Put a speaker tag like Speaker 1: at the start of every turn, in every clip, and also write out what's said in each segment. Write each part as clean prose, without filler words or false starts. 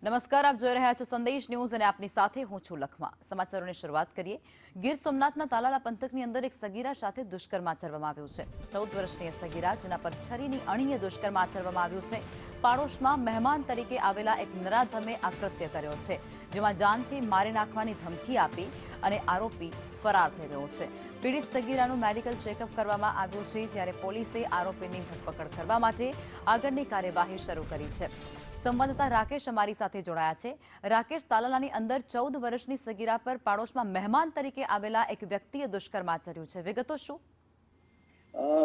Speaker 1: નમસ્કાર, આપ જોઈ રહ્યા છો સંદેશ ન્યૂઝ અને આપની સાથે હું છું લખમા। સમાચારોની શરૂઆત કરીએ। ગીર સોમનાથના તાલાલા પંથકની અંદર એક સગીરા સાથે દુષ્કર્મ આચરવામાં આવ્યું છે। 14 વર્ષની સગીરા જેના પર છરીની અણીએ દુષ્કર્મ આચરવામાં આવ્યું છે। પાડોશમાં મહેમાન તરીકે આવેલા એક નરાધમે આ કૃત્ય કર્યો છે, જેમાં જાનથી મારી નાખવાની ધમકી આપી અને આરોપી ફરાર થઈ ગયો છે। પીડિત સગીરાનું મેડિકલ ચેકઅપ કરવામાં આવ્યું છે, જ્યારે પોલીસે આરોપીની ધરપકડ કરવા માટે આગળની કાર્યવાહી શરૂ કરી છે। સંવાદદાતા રાકેશ અમારી સાથે જોડાયા છે। રાકેશ, તાલાલાની અંદર 14 વર્ષની સગીરા પર પાડોશમાં મહેમાન તરીકે આવેલા એક વ્યક્તિએ દુષ્કર્મ આચર્યું છે, વિગતો શું?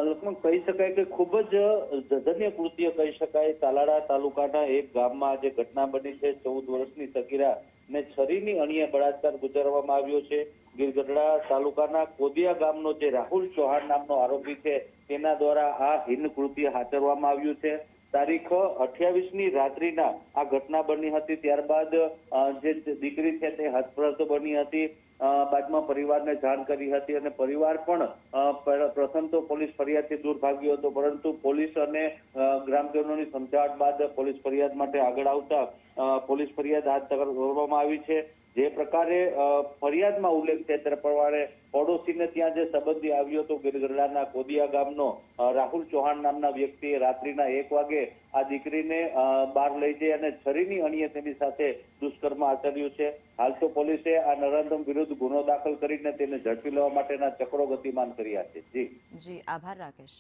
Speaker 2: લક્ષ્મણ, કહી શકાય કે ખૂબ જ જઘન્ય કૃત્ય કહી શકાય। તાલાળા તાલુકાના એક ગામમાં જે ઘટના બની છે, 14 વર્ષની સગીરા ને છરીની અણીએ બળાત્કાર ગુજારવામાં આવ્યો છે। ગીરગઢડા તાલુકાના કોદિયા ગામનો જે રાહુલ ચૌહાણ નામનો આરોપી છે, તેના દ્વારા આ હિન કૃત્ય આચરવામાં આવ્યું છે। તારીખ 28ની રાત્રિના આ ઘટના બની હતી। ત્યારબાદ જે દીકરી છે તે હતપ્રત બની હતી। બાદમાં પરિવારને જાણ કરી હતી અને પરિવાર પણ પ્રથમ તો પોલીસ ફરિયાદથી દૂર ભાગ્યો હતો, પરંતુ પોલીસ અને ગ્રામજનોની સમજાવટ બાદ પોલીસ ફરિયાદ માટે આગળ આવતા પોલીસ ફરિયાદ હાથ ધરવામાં આવી છે। જે પ્રકારે ફરિયાદમાં ઉલ્લેખ છે તે પ્રમાણે પડોશીને ત્યાં જે સંબંધી આવ્યો હતો ગીરગઢડાના કોદિયા ગામનો રાહુલ ચૌહાણ નામના વ્યક્તિએ રાત્રિના 1 વાગે આ દીકરીને બહાર લઈ જઈ અને છરીની અણીએ તેની સાથે દુષ્કર્મ આચર્યું છે। હાલ તો પોલીસે આ નરાધમ વિરુદ્ધ ગુનો દાખલ કરીને તેને ઝડપી લેવા માટેના ચક્રો ગતિમાન કર્યા છે।
Speaker 1: જી, આભાર રાકેશ।